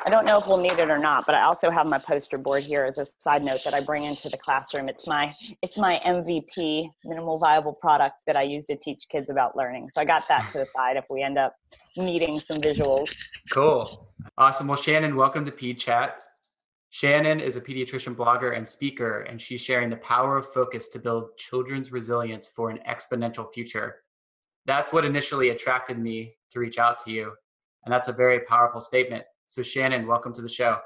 I don't know if we'll need it or not, but I also have my poster board here as a side note that I bring into the classroom. It's my MVP, minimal viable product, that I use to teach kids about learning. So I got that to the side if we end up needing some visuals. Cool. Awesome. Well, Shannon, welcome to PedChat. Shannon is a pediatrician blogger and speaker, and she's sharing the power of focus to build children's resilience for an exponential future. That's what initially attracted me to reach out to you. And that's a very powerful statement. So Shannon, welcome to the show.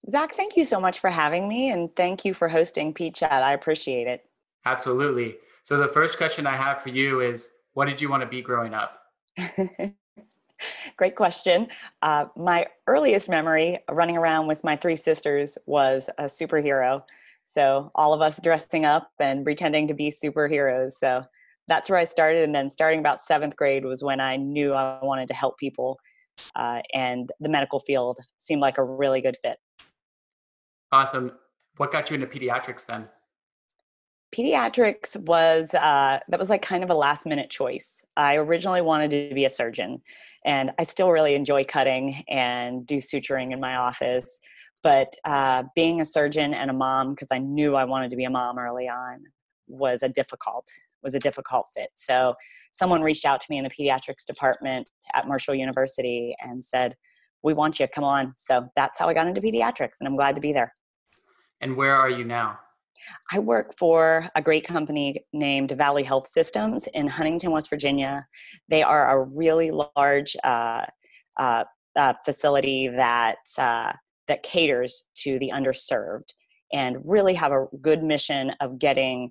Zach, thank you so much for having me, and thank you for hosting PedChat. I appreciate it. Absolutely. So the first question I have for you is, what did you want to be growing up? Great question. My earliest memory running around with my three sisters was a superhero. So all of us dressing up and pretending to be superheroes. So that's where I started. And then starting about 7th grade was when I knew I wanted to help people. And the medical field seemed like a really good fit. Awesome. What got you into pediatrics then? Pediatrics was that was like kind of a last minute choice. I originally wanted to be a surgeon, and I still really enjoy cutting and do suturing in my office. But being a surgeon and a mom, because I knew I wanted to be a mom early on, was a difficult fit. So someone reached out to me in the pediatrics department at Marshall University and said, "We want you, come on." So that's how I got into pediatrics, and I'm glad to be there. And where are you now? I work for a great company named Valley Health Systems in Huntington, West Virginia. They are a really large facility that caters to the underserved and really have a good mission of getting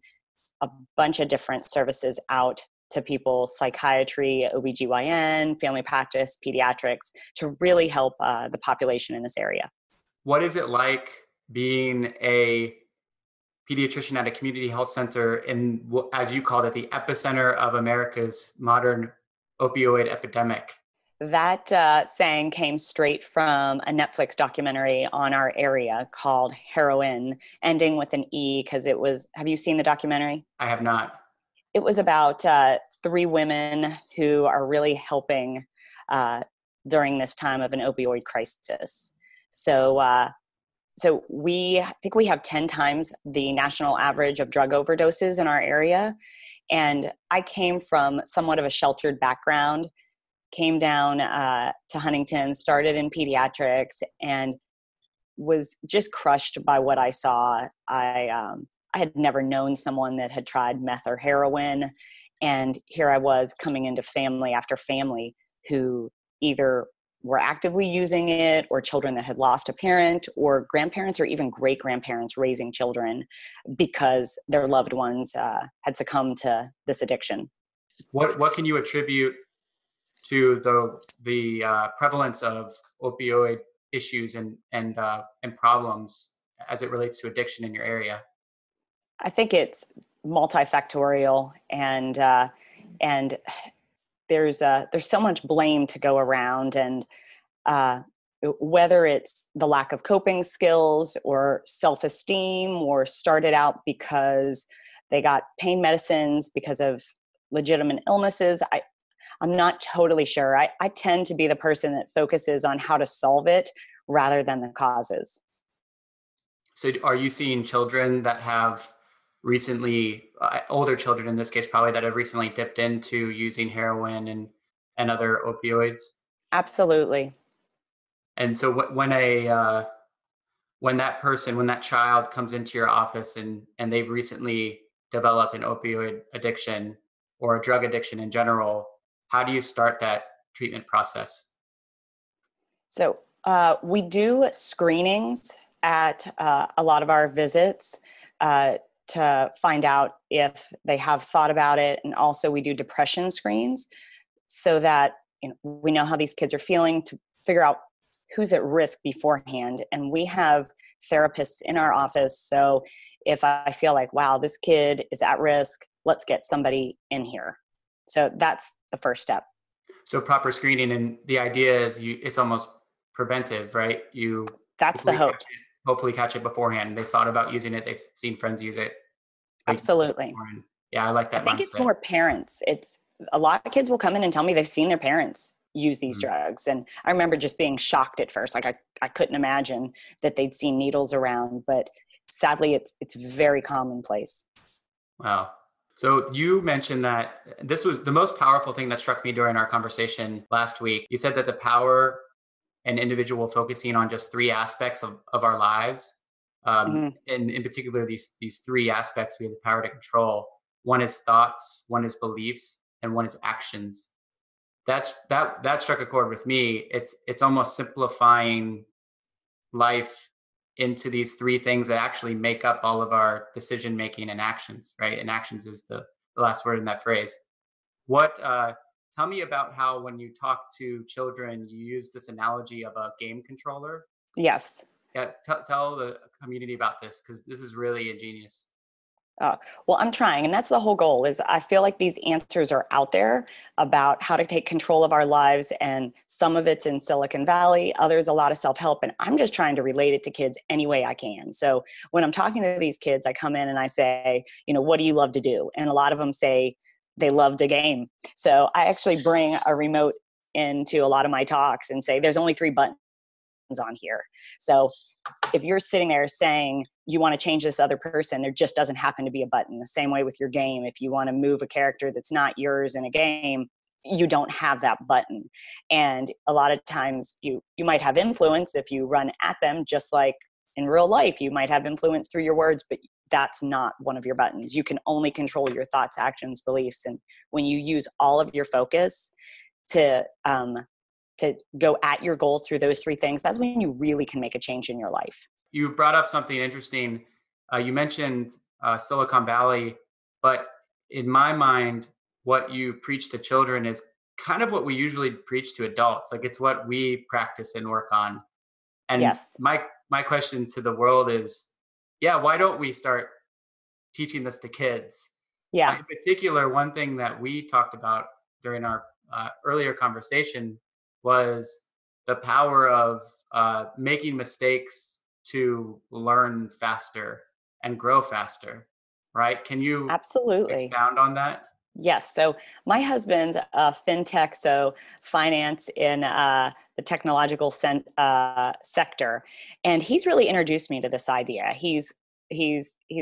a bunch of different services out to people: psychiatry, OBGYN, family practice, pediatrics, to really help the population in this area. What is it like being a pediatrician at a community health center in, as you called it, the epicenter of America's modern opioid epidemic? That saying came straight from a Netflix documentary on our area called Heroin, ending with an E, because it was, have you seen the documentary? I have not. It was about 3 women who are really helping during this time of an opioid crisis. So I think we have 10 times the national average of drug overdoses in our area. And I came from somewhat of a sheltered background, came down to Huntington, started in pediatrics, and was just crushed by what I saw. I had never known someone that had tried meth or heroin. And here I was coming into family after family who either were actively using it, or children that had lost a parent, or grandparents or even great-grandparents raising children because their loved ones had succumbed to this addiction. What can you attribute to the prevalence of opioid issues and problems as it relates to addiction in your area? I think it's multifactorial, and there's so much blame to go around, and whether it's the lack of coping skills or self-esteem, or started out because they got pain medicines because of legitimate illnesses. I'm not totally sure. I tend to be the person that focuses on how to solve it rather than the causes. So are you seeing children that have recently, older children in this case probably, that have recently dipped into using heroin and other opioids? Absolutely. And so when that child comes into your office and they've recently developed an opioid addiction or a drug addiction in general, how do you start that treatment process? So we do screenings at a lot of our visits to find out if they have thought about it. And also we do depression screens so that we know how these kids are feeling, to figure out who's at risk beforehand. And we have therapists in our office. So if I feel like, wow, this kid is at risk, let's get somebody in here. So that's the first step. So proper screening, and the idea is it's almost preventive, right? That's the hope. Hopefully catch it beforehand. They've thought about using it. They've seen friends use it. Absolutely. Yeah, I like that mindset. I think it's more parents. It's a lot of kids will come in and tell me they've seen their parents use these drugs. And I remember just being shocked at first. Like I couldn't imagine that they'd seen needles around, but sadly it's very commonplace. Wow. So you mentioned that this was the most powerful thing that struck me during our conversation last week. You said that the power an individual focusing on just three aspects of our lives, Mm-hmm. and in particular, these three aspects we have the power to control. One is thoughts, one is beliefs, and one is actions. That struck a chord with me. It's almost simplifying life into these three things that actually make up all of our decision making and actions, right? And actions is the last word in that phrase. What tell me about how when you talk to children, you use this analogy of a game controller. Yes. Yeah, tell the community about this because this is really ingenious. Well, I'm trying, and that's the whole goal. Is I feel like these answers are out there about how to take control of our lives, and some of it's in Silicon Valley, others a lot of self-help, and I'm just trying to relate it to kids any way I can. So when I'm talking to these kids, I come in and I say, what do you love to do? And a lot of them say they love to game. So I actually bring a remote into a lot of my talks and say, there's only 3 buttons on here. So if you're sitting there saying you want to change this other person, there just doesn't happen to be a button. The same way with your game. If you want to move a character that's not yours in a game, you don't have that button. And a lot of times you might have influence if you run at them, just like in real life, you might have influence through your words, but that's not one of your buttons. You can only control your thoughts, actions, beliefs. And when you use all of your focus to go at your goals through those 3 things, that's when you really can make a change in your life. You brought up something interesting. You mentioned Silicon Valley, but in my mind, what you preach to children is kind of what we usually preach to adults. Like it's what we practice and work on. And Yes. my question to the world is, yeah, why don't we start teaching this to kids? Yeah. In particular, one thing that we talked about during our earlier conversation was the power of making mistakes to learn faster and grow faster, right? Can you Absolutely. expound on that? Yes. So my husband's fintech, so finance in the technological sector, and he's really introduced me to this idea. He's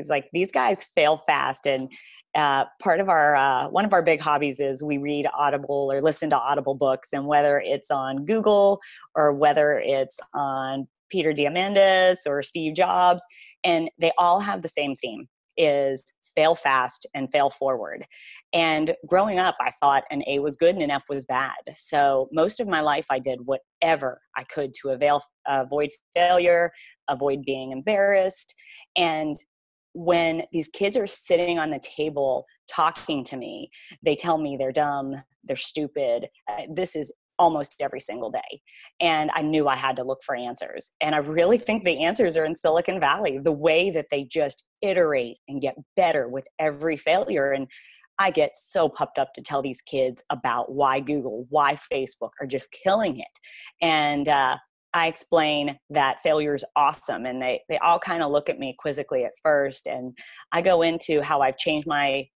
like, these guys fail fast, and part of our one of our big hobbies is we read Audible or listen to Audible books, and whether it's on Google or whether it's on Peter Diamandis or Steve Jobs, and they all have the same theme: is fail fast and fail forward. And growing up, I thought an A was good and an F was bad. So most of my life, I did whatever I could to avoid failure, avoid being embarrassed. And when these kids are sitting on the table talking to me, they tell me they're dumb, they're stupid. This is almost every single day. And I knew I had to look for answers. And I really think the answers are in Silicon Valley, the way that they just iterate and get better with every failure. And I get so pumped up to tell these kids about why Google, why Facebook are just killing it. And I explain that failure is awesome. And they all kind of look at me quizzically at first. And I go into how I've changed my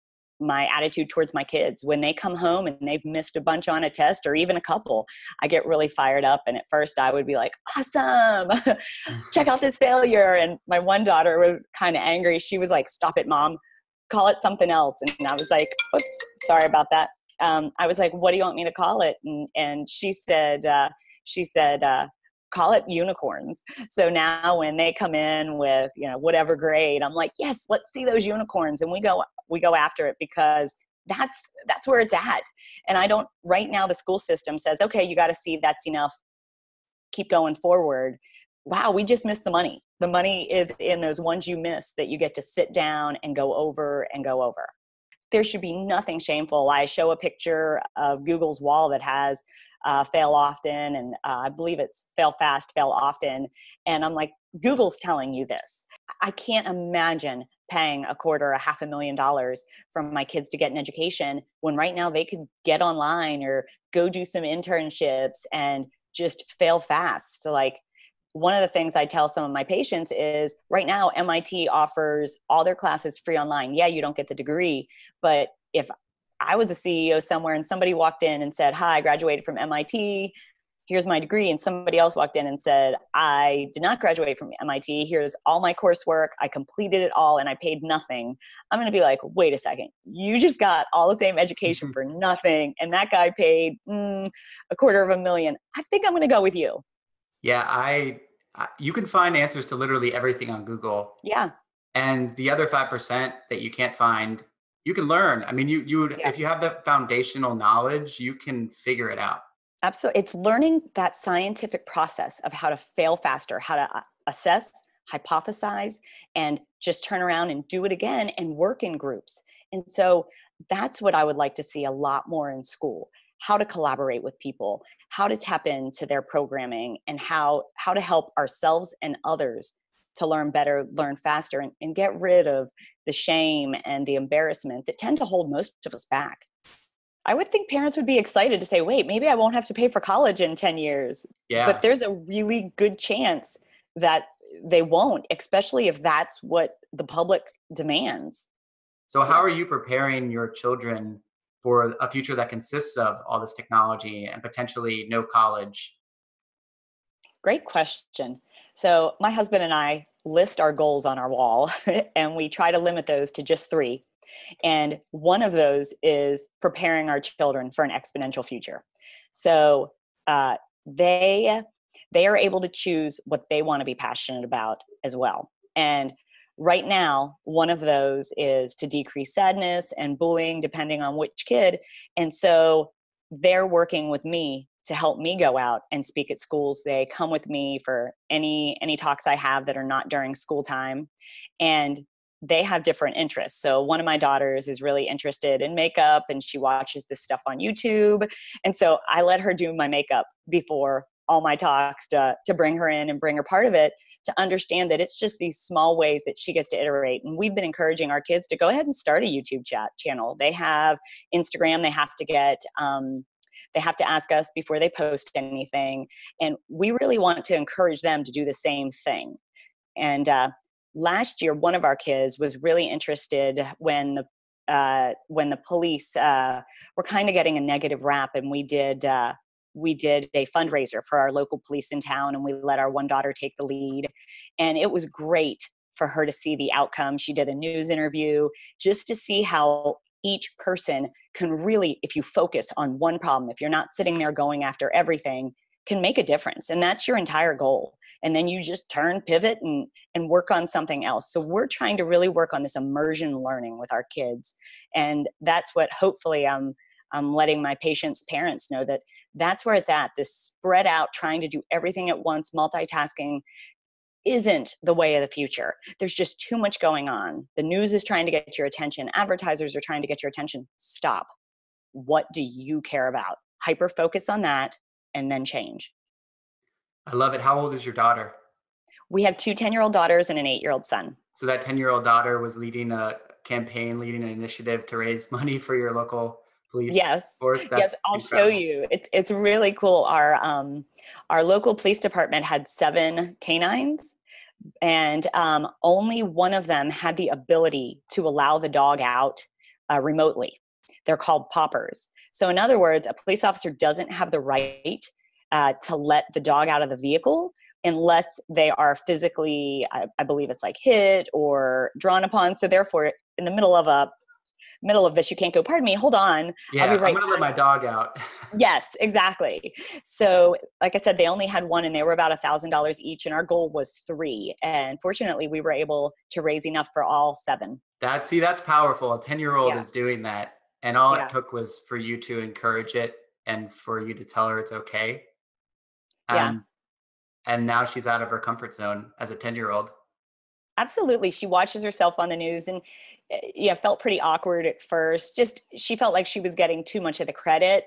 attitude towards my kids. When they come home and they've missed a bunch on a test or even a couple, I get really fired up. And at first I would be like, awesome, check out this failure. And my one daughter was kind of angry. She was like, stop it, Mom, call it something else. And I was like, oops, sorry about that. I was like, what do you want me to call it? And she said, call it unicorns. So now when they come in with, whatever grade, I'm like, yes, let's see those unicorns. And we go after it, because that's where it's at. And right now the school system says, okay, you got to see that's enough. Keep going forward. Wow, we just missed the money. The money is in those ones you missed that you get to sit down and go over and go over. There should be nothing shameful. I show a picture of Google's wall that has fail often, and I believe it's fail fast, fail often. And I'm like, Google's telling you this. I can't imagine paying $250,000 for my kids to get an education when right now they could get online or go do some internships and just fail fast. So like, one of the things I tell some of my patients is right now MIT offers all their classes free online. Yeah, you don't get the degree, but if I was a CEO somewhere and somebody walked in and said, hi, I graduated from MIT. Here's my degree. And somebody else walked in and said, I did not graduate from MIT. Here's all my coursework. I completed it all and I paid nothing. I'm going to be like, wait a second. You just got all the same education for nothing. And that guy paid $250,000. I think I'm going to go with you. Yeah, you can find answers to literally everything on Google. Yeah. And the other 5% that you can't find, you can learn. I mean, if you have the foundational knowledge, you can figure it out. Absolutely. It's learning that scientific process of how to fail faster, how to assess, hypothesize, and just turn around and do it again and work in groups. And so that's what I would like to see a lot more in school: how to collaborate with people, how to tap into their programming, and how to help ourselves and others to learn better, learn faster, and get rid of the shame and the embarrassment that tend to hold most of us back. I would think parents would be excited to say, wait, maybe I won't have to pay for college in 10 years. Yeah. But there's a really good chance that they won't, especially if that's what the public demands. So how are you preparing your children for a future that consists of all this technology and potentially no college? Great question. So my husband and I list our goals on our wall and we try to limit those to just 3. And one of those is preparing our children for an exponential future. So they are able to choose what they want to be passionate about as well. And right now, one of those is to decrease sadness and bullying, depending on which kid. And so they're working with me to help me go out and speak at schools. They come with me for any talks I have that are not during school time. And they have different interests. So one of my daughters is really interested in makeup and she watches this stuff on YouTube. And so I let her do my makeup before all my talks to bring her in and bring her part of it, to understand that it's just these small ways that she gets to iterate. And we've been encouraging our kids to go ahead and start a YouTube channel. They have Instagram. They have to ask us before they post anything. And we really want to encourage them to do the same thing. And last year, one of our kids was really interested when the police were kind of getting a negative rap, and we did a fundraiser for our local police in town, and we let our one daughter take the lead. And it was great for her to see the outcome. She did a news interview just to see how each person can really, if you focus on one problem, if you're not sitting there going after everything, can make a difference. And that's your entire goal. And then you just pivot and work on something else. So we're trying to really work on this immersion learning with our kids. And that's what hopefully I'm letting my patients' parents know, that that's where it's at. This spread out, trying to do everything at once, multitasking isn't the way of the future. There's just too much going on. The news is trying to get your attention. Advertisers are trying to get your attention. Stop. What do you care about? Hyper focus on that and then change. I love it. How old is your daughter? We have 2 10-year-old daughters and an 8-year-old son. So that 10-year-old daughter was leading a campaign, leading an initiative to raise money for your local police force. Yes, I'll incredible. show you. It's really cool. Our local police department had 7 canines, and only one of them had the ability to allow the dog out remotely. They're called poppers. So in other words, a police officer doesn't have the right to let the dog out of the vehicle unless they are physically, I believe it's like hit or drawn upon. So therefore, in the middle of this, you can't go, pardon me, hold on. Yeah, I'll be right I'm going to let my dog out. Yes, exactly. So like I said, they only had 1 and they were about $1,000 each. And our goal was 3. And fortunately, we were able to raise enough for all 7. That's powerful. A 10-year-old is doing that. And all it took was for you to encourage it and for you to tell her it's okay. And now she's out of her comfort zone as a 10-year-old. Absolutely. She watches herself on the news and felt pretty awkward at first. Just, she felt like she was getting too much of the credit,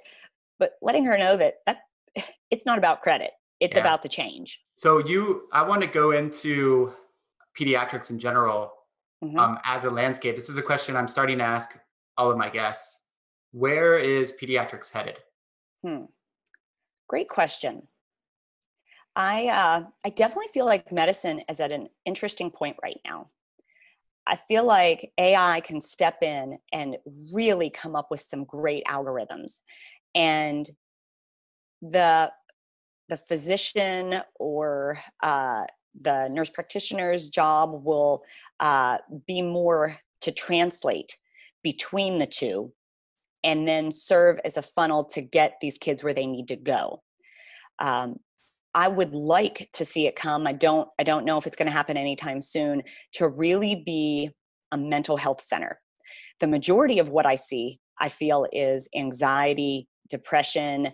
but letting her know that it's not about credit. It's about the change. So I want to go into pediatrics in general as a landscape. This is a question I'm starting to ask all of my guests. Where is pediatrics headed? Great question. I definitely feel like medicine is at an interesting point right now. I feel like AI can step in and really come up with some great algorithms. And the physician or the nurse practitioner's job will be more to translate between the two and then serve as a funnel to get these kids where they need to go. I would like to see it come. I don't know if it's going to happen anytime soon, to really be a mental health center. The majority of what I see, I feel, is anxiety, depression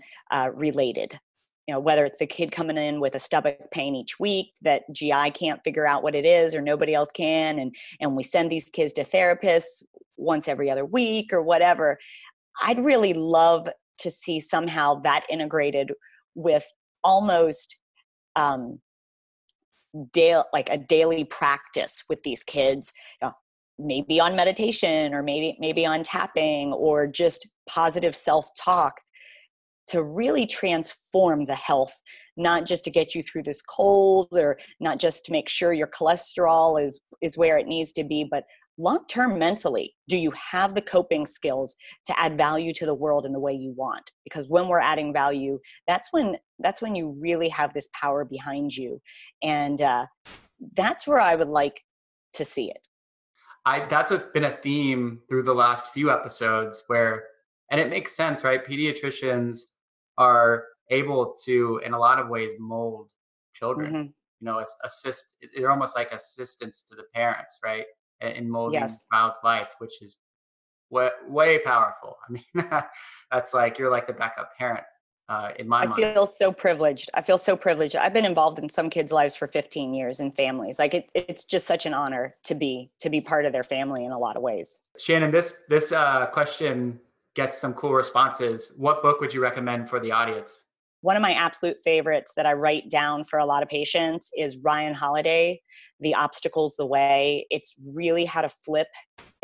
related. You know, whether it's the kid coming in with a stomach pain each week that GI can't figure out what it is or nobody else can, and we send these kids to therapists once every other week or whatever. I'd really love to see somehow that integrated with almost like a daily practice with these kids, maybe on meditation or maybe on tapping or just positive self-talk to really transform the health, not just to get you through this cold or not just to make sure your cholesterol is where it needs to be, but long-term mentally, do you have the coping skills to add value to the world in the way you want? Because when we're adding value, that's when you really have this power behind you. And that's where I would like to see it. That's been a theme through the last few episodes and it makes sense, right? Pediatricians are able to, in a lot of ways, mold children. Mm-hmm. They're almost like assistants to the parents, right? In molding Yes. a child's life, which is way powerful. I mean, that's like, you're like the backup parent in my mind. I feel so privileged. I've been involved in some kids' lives for 15 years in families. Like it's just such an honor to be part of their family in a lot of ways. Shannon, this question gets some cool responses. What book would you recommend for the audience? One of my absolute favorites that I write down for a lot of patients is Ryan Holiday, The Obstacle's the Way. It's really how to flip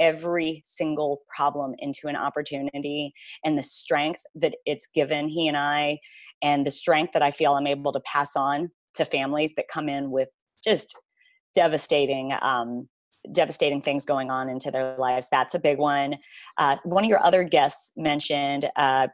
every single problem into an opportunity, and the strength that it's given he and I, and the strength that I feel I'm able to pass on to families that come in with just devastating things going on into their lives. That's a big one. One of your other guests mentioned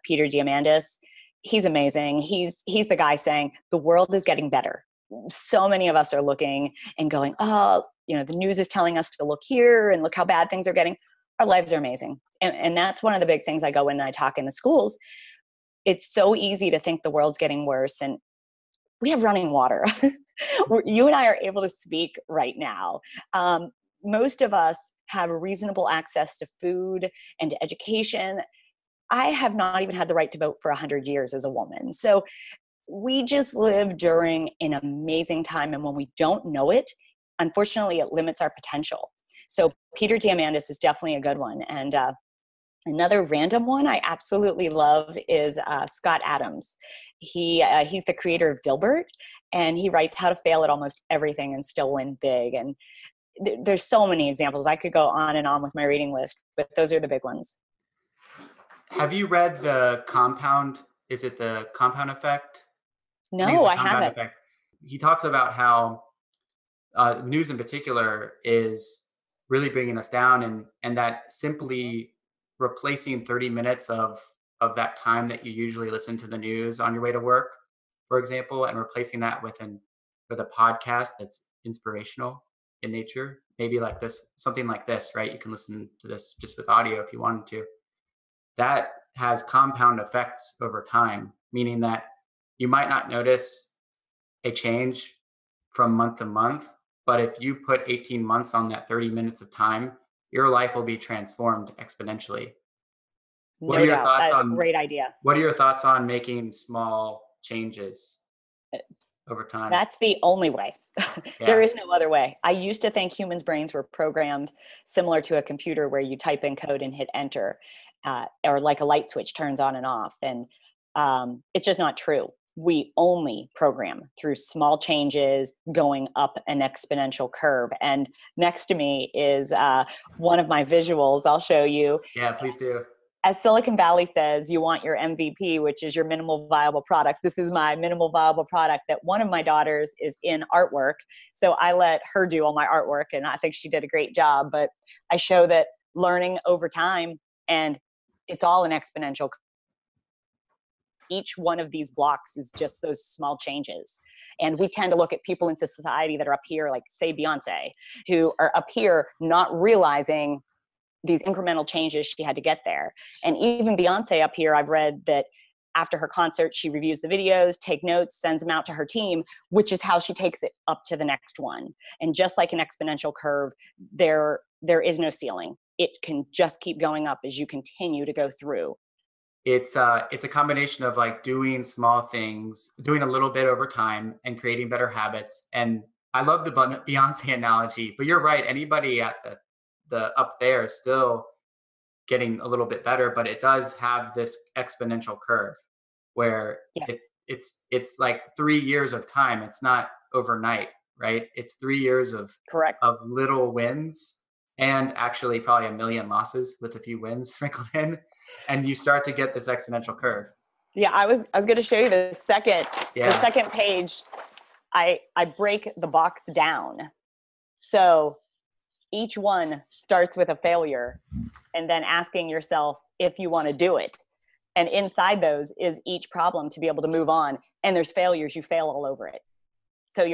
Peter Diamandis. He's amazing. He's the guy saying the world is getting better. So many of us are looking and going, oh, the news is telling us to look here and look how bad things are getting. Our lives are amazing. And that's one of the big things I go in and I talk in the schools. It's so easy to think the world's getting worse, and we have running water. You and I are able to speak right now. Most of us have reasonable access to food and to education. I have not even had the right to vote for 100 years as a woman. So we just live during an amazing time. And when we don't know it, unfortunately, it limits our potential. So Peter Diamandis is definitely a good one. And another random one I absolutely love is Scott Adams. He's the creator of Dilbert, and he writes how to fail at almost everything and still win big. And there's so many examples. I could go on and on with my reading list, but those are the big ones. Have you read The Compound? Is it The Compound Effect? No, I haven't. Effect. He talks about how news in particular is really bringing us down, and that simply replacing 30 minutes of that time that you usually listen to the news on your way to work, for example, and replacing that with a podcast that's inspirational in nature, maybe like this, something like this, right? You can listen to this just with audio if you wanted to. That has compound effects over time, meaning that you might not notice a change from month to month, but if you put 18 months on that 30 minutes of time, your life will be transformed exponentially. No doubt. That's a great idea. What are your thoughts on making small changes over time? That's the only way. There is no other way. I used to think humans' brains were programmed similar to a computer where you type in code and hit enter, or like a light switch turns on and off. And it's just not true. We only program through small changes going up an exponential curve. And next to me is one of my visuals. I'll show you. Yeah, please do. as Silicon Valley says, you want your MVP, which is your minimal viable product. This is my minimal viable product that one of my daughters is in artwork. So I let her do all my artwork, and I think she did a great job. But I show that learning over time, and it's all an exponential. Each one of these blocks is just those small changes. And we tend to look at people in society that are up here, like say Beyonce, who are up here not realizing these incremental changes she had to get there. And even Beyonce up here, I've read that after her concert, she reviews the videos, take notes, sends them out to her team, which is how she takes it up to the next one. And just like an exponential curve, there is no ceiling. It can just keep going up as you continue to go through. It's a combination of like doing small things, doing a little bit over time, and creating better habits. And I love the Beyonce analogy, but you're right. Anybody at the up there is still getting a little bit better, but it does have this exponential curve where Yes. it's like 3 years of time. It's not overnight, right? It's 3 years of Correct. little wins, and actually probably a million losses with a few wins sprinkled in, and you start to get this exponential curve. Yeah, I was going to show you the second page. I break the box down. So each one starts with a failure, and then asking yourself if you want to do it. And inside those is each problem to be able to move on. And there's failures, you fail all over it. So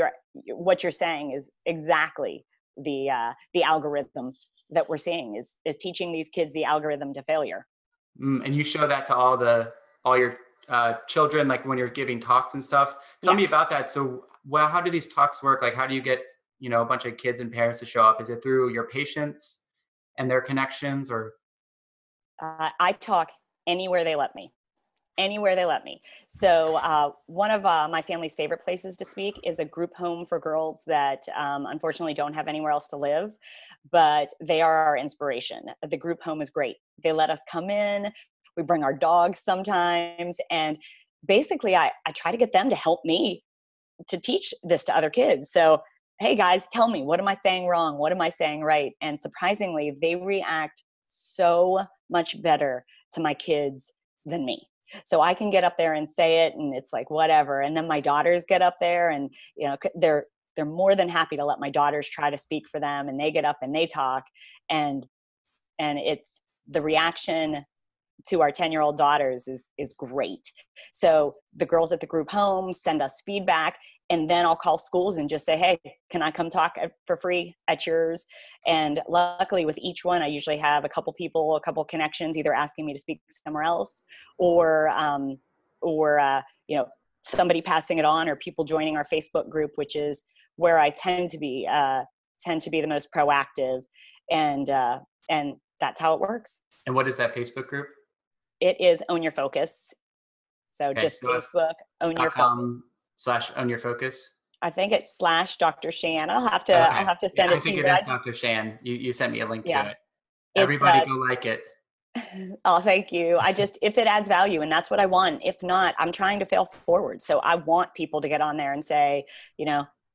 what you're saying is exactly the algorithm that we're seeing is teaching these kids the algorithm to failure. And you show that to all your children, like when you're giving talks and stuff. Tell me about that. So, how do these talks work? Like, how do you get a bunch of kids and parents to show up? Is it through your patients and their connections, or? I talk anywhere they let me. So one of my family's favorite places to speak is a group home for girls that unfortunately don't have anywhere else to live, but they are our inspiration. The group home is great. They let us come in. We bring our dogs sometimes. And basically, I try to get them to help me to teach this to other kids. So, hey guys, tell me, what am I saying wrong? What am I saying right? And surprisingly, they react so much better to my kids than me. So I can get up there and say it, and it's like, whatever. And then my daughters get up there, and they're more than happy to let my daughters try to speak for them, and they get up and they talk. And it's the reaction to our 10-year-old daughters is great. So the girls at the group home send us feedback, and then I'll call schools and just say, hey, can I come talk for free at yours? And luckily with each one, I usually have a couple connections, either asking me to speak somewhere else or somebody passing it on, or people joining our Facebook group, which is where I tend to be the most proactive. And that's how it works. And what is that Facebook group? It is Own Your Focus. So Facebook, Own Your Focus. /Own Your Focus. I think it's /Dr. Shan. I'll have to send it to you. I think it is Dr. Shan. You sent me a link to it. Everybody go like it. Oh, thank you. If it adds value, and that's what I want. If not, I'm trying to fail forward. So I want people to get on there and say,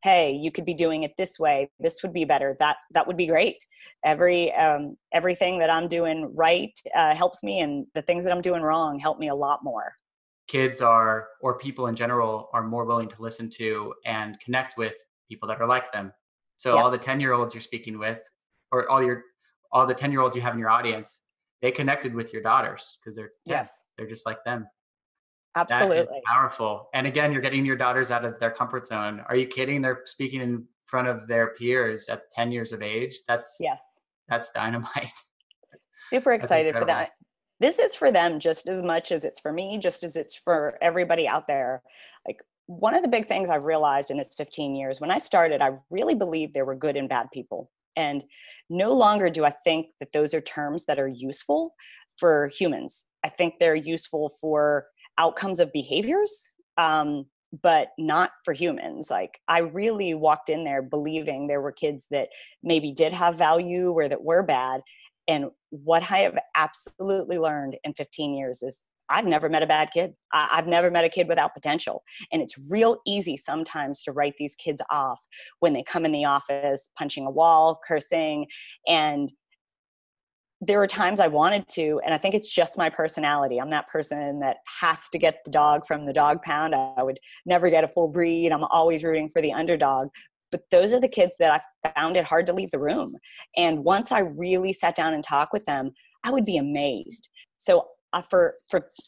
hey, you could be doing it this way. This would be better. That would be great. Everything that I'm doing right helps me, and the things that I'm doing wrong help me a lot more. Kids or people in general are more willing to listen to and connect with people that are like them. So all the 10-year-olds you're speaking with, or all the 10-year-olds you have in your audience, they connected with your daughters because they're just like them. Absolutely. That is powerful. And again, you're getting your daughters out of their comfort zone. Are you kidding? They're speaking in front of their peers at 10 years of age. That's dynamite. Super excited for that. This is for them just as much as it's for me, just as it's for everybody out there. Like, one of the big things I've realized in this 15 years, when I started, I really believed there were good and bad people. And no longer do I think that those are terms that are useful for humans. I think they're useful for outcomes of behaviors, but not for humans. Like, I really walked in there believing there were kids that maybe did have value or that were bad. And what I have absolutely learned in 15 years is I've never met a bad kid. I've never met a kid without potential. And it's real easy sometimes to write these kids off when they come in the office, punching a wall, cursing. And there were times I wanted to, and I think it's just my personality. I'm that person that has to get the dog from the dog pound. I would never get a full breed. I'm always rooting for the underdog. But those are the kids that I found it hard to leave the room. And once I really sat down and talked with them, I would be amazed. So for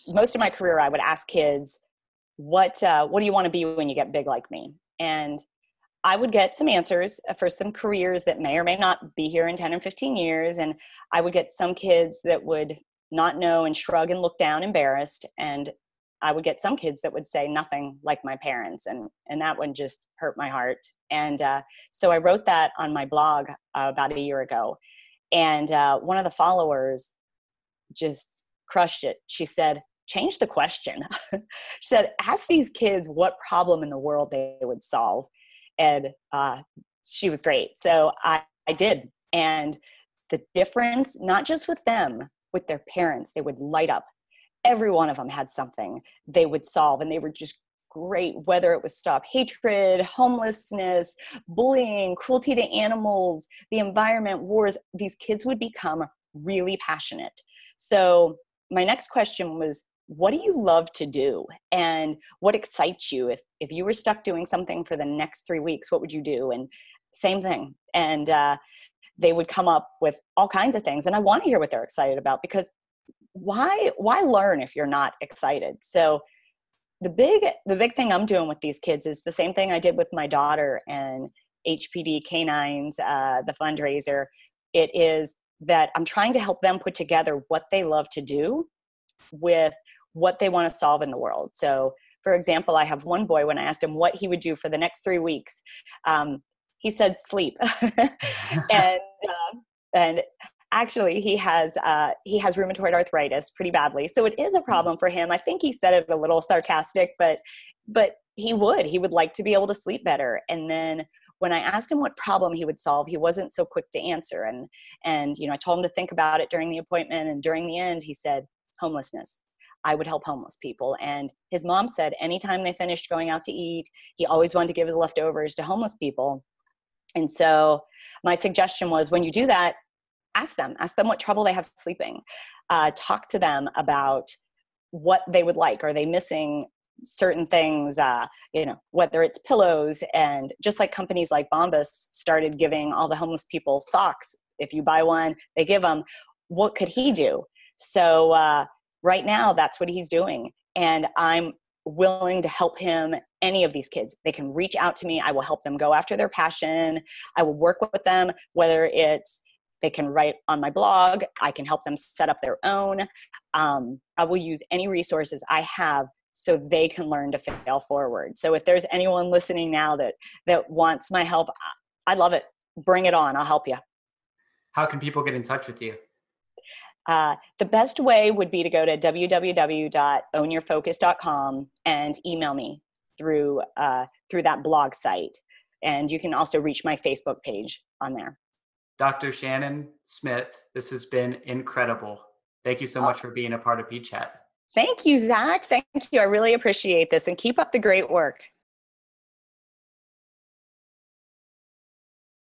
most of my career, I would ask kids, what do you want to be when you get big like me? And I would get some answers for some careers that may or may not be here in 10 and 15 years. And I would get some kids that would not know and shrug and look down embarrassed. And I would get some kids that would say nothing like my parents. And that one just hurt my heart. And so I wrote that on my blog about a year ago. And one of the followers just crushed it. She said, change the question. She said, ask these kids what problem in the world they would solve. And she was great. So I did. And the difference, not just with them, with their parents, they would light up. Every one of them had something they would solve, and they were just great, whether it was stop hatred, homelessness, bullying, cruelty to animals, the environment, wars. These kids would become really passionate. So my next question was, what do you love to do? And what excites you? If you were stuck doing something for the next 3 weeks, what would you do? And same thing. And they would come up with all kinds of things. And I want to hear what they're excited about, because why learn if you're not excited? So the big thing I'm doing with these kids is the same thing I did with my daughter and HPD Canines, the fundraiser. It is that I'm trying to help them put together what they love to do with what they want to solve in the world. So, for example, I have one boy, when I asked him what he would do for the next 3 weeks, he said sleep. and actually he has rheumatoid arthritis pretty badly. So it is a problem for him. I think he said it a little sarcastic, but he would like to be able to sleep better. And then when I asked him what problem he would solve, he wasn't so quick to answer. And I told him to think about it during the appointment. And during the end, he said, homelessness. I would help homeless people. And his mom said anytime they finished going out to eat, he always wanted to give his leftovers to homeless people. And so my suggestion was, when you do that, ask them what trouble they have sleeping. Talk to them about what they would like. Are they missing certain things, whether it's pillows? And just like companies like Bombas started giving all the homeless people socks. If you buy one, they give them. What could he do? So right now, that's what he's doing. And I'm willing to help him, any of these kids. They can reach out to me. I will help them go after their passion. I will work with them, whether it's they can write on my blog. I can help them set up their own. I will use any resources I have so they can learn to fail forward. So if there's anyone listening now that wants my help, I love it. Bring it on. I'll help you. How can people get in touch with you? The best way would be to go to www.ownyourfocus.com and email me through that blog site. And you can also reach my Facebook page on there. Dr. Shannon Smith, this has been incredible. Thank you so much for being a part of PedChat. Thank you, Zach. Thank you. I really appreciate this, and keep up the great work.